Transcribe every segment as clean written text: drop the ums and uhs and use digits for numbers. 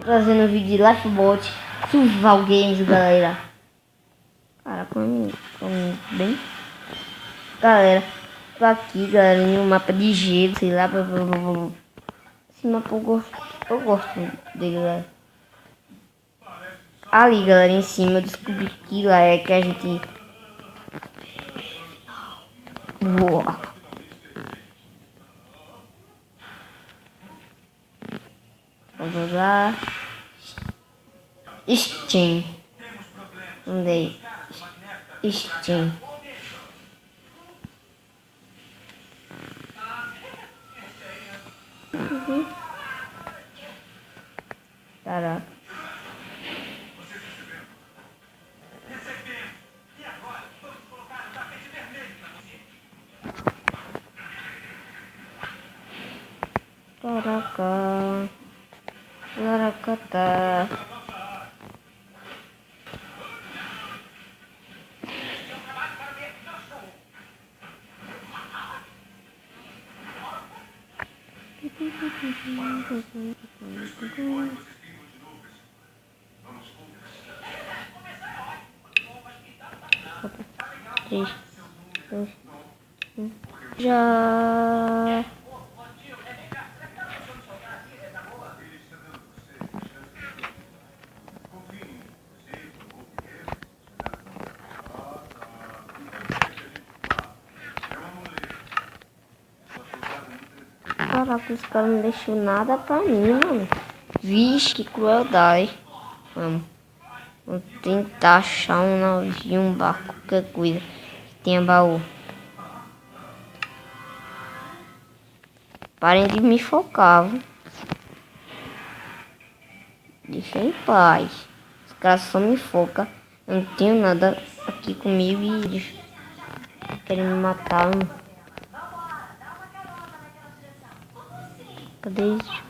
trazendo vídeo de Lifebot, Survival Games, galera. Cara, como bem. Galera, tô aqui, galera, em um mapa de gelo, sei lá, esse mapa eu gosto dele, galera. Ali, galera, em cima eu descobri que lá é que a gente... Boa. Vamos lá. Steam. Onde é? Steam. Caraca. Caraca. Laracatá. Três, dois, um. Já. Caraca, os caras não deixou nada pra mim, mano. Vixe, que crueldade. Vamos tentar achar um navio, um barco, qualquer coisa que tenha baú. Parem de me focar, viu? Deixa em paz. Os caras só me focam. Eu não tenho nada aqui comigo e eles querem me matar, mano. Cadê isso?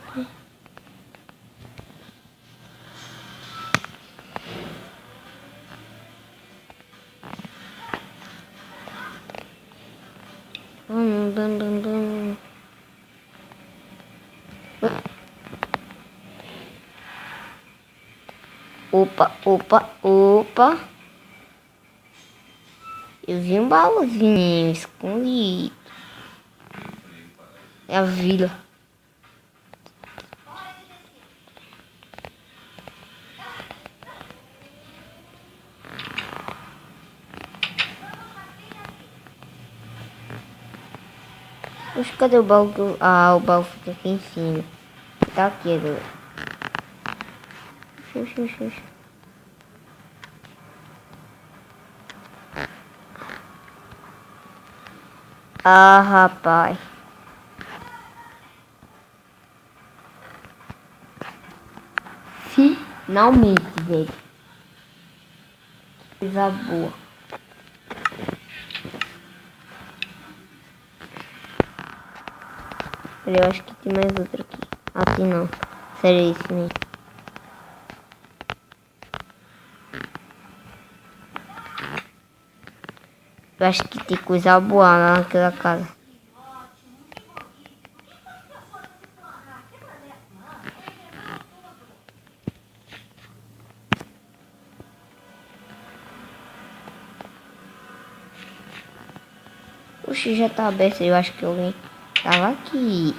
Opa. Eu vi um baúzinho escondido. É a vila. Poxa, cadê o baú? O baú fica aqui em cima. Tá aqui agora. Oxi. Ah, rapaz. Finalmente, velho. Coisa boa. Eu acho que tem mais outra aqui. Aqui não. Sério, esse mesmo. Eu acho que tem coisa boa lá naquela casa. Oxi, já tá aberto. Eu acho que alguém tava aqui.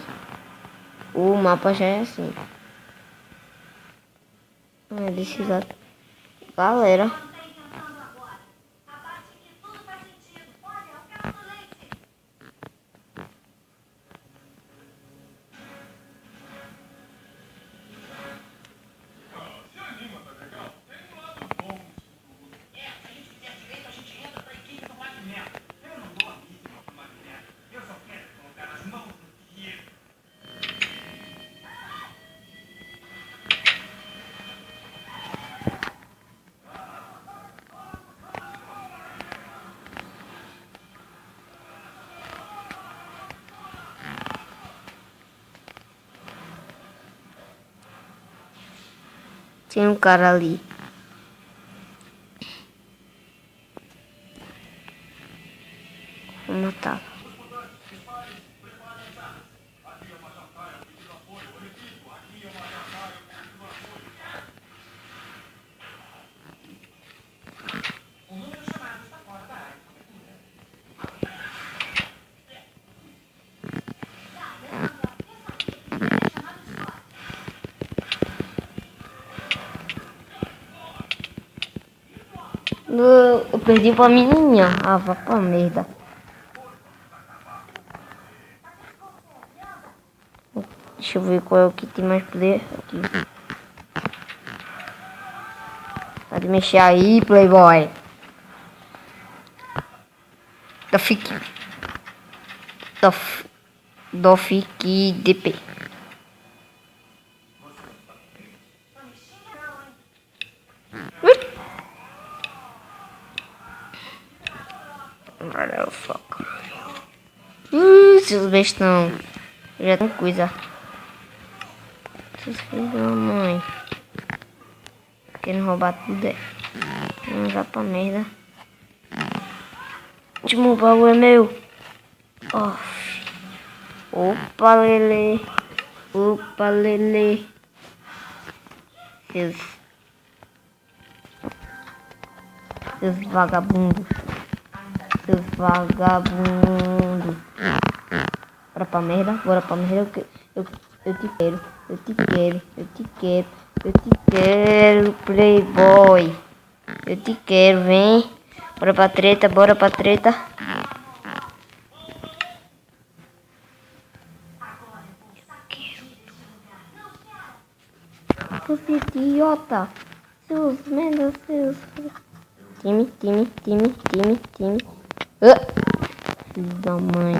O mapa já é assim. É desse lado. Galera. Tem um cara ali. Vou matar. Eu perdi pra menininha. Ah, vá pra merda. Deixa eu ver qual é o que tem mais poder aqui. Pode mexer aí, playboy. Dofik DP. Valeu, foco. Seus bestão. Já tem coisa. Seus filhos da mãe. Querendo roubar tudo, é. Vamos lá pra merda. Último baú é meu. Oh. Opa, lele. Opa, lele. Seus vagabundos. Seus vagabundos. Bora pra merda. Bora pra merda. Eu te quero. Eu te quero. Eu te quero. Eu te quero, playboy. Eu te quero, vem. Bora pra treta. Bora pra treta. Seus idiota. Seus merda, seus. Time. Filho da mãe.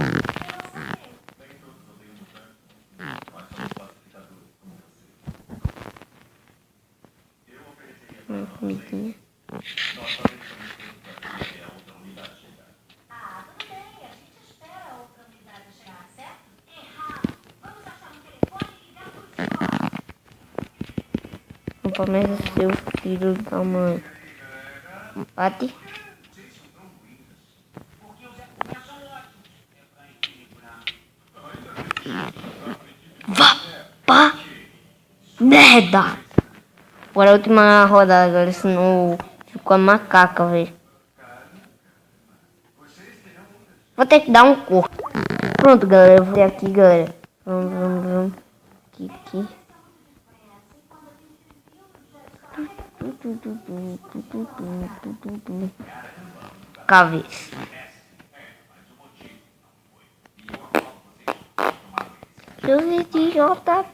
Comidinha. Opa, mas é seu filho da mãe. Bate. Vá pá merda. Agora a última rodada, galera, senão ficou a macaca, velho. Vou ter que dar um corpo. Pronto, galera, eu vou ter aqui, galera. Vamos. Aqui. Cabeça. Seus idiota.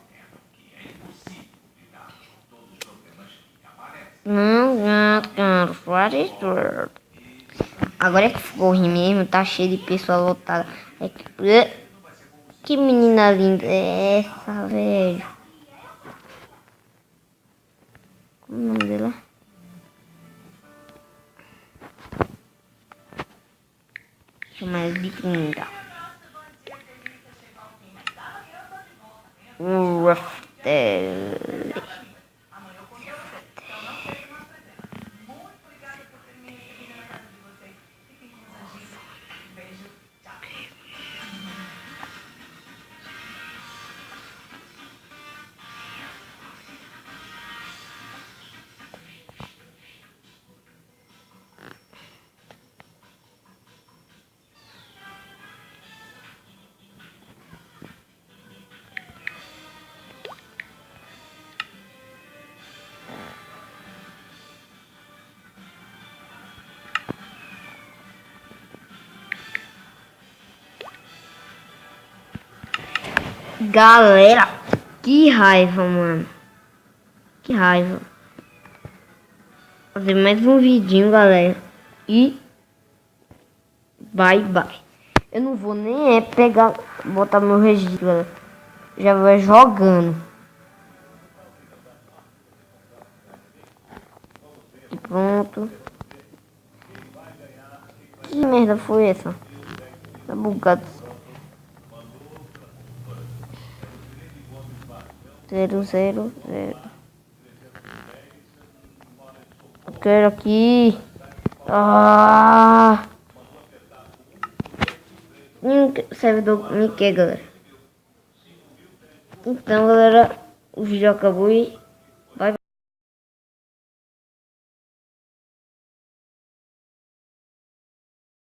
Não, what is word? Agora é que ficou ruim mesmo, tá cheio de pessoa lotada. É que menina linda é essa, velho? Como é o nome dela? Chama ela de linda. Galera, que raiva, mano. Que raiva. Vou fazer mais um vidinho, galera. E bye. Eu não vou nem pegar, botar meu registro, galera. Já vai jogando. E pronto. Que merda foi essa? Tá bugado. 0. Eu quero aqui. Servidor me quer, galera. Então, galera, o vídeo acabou e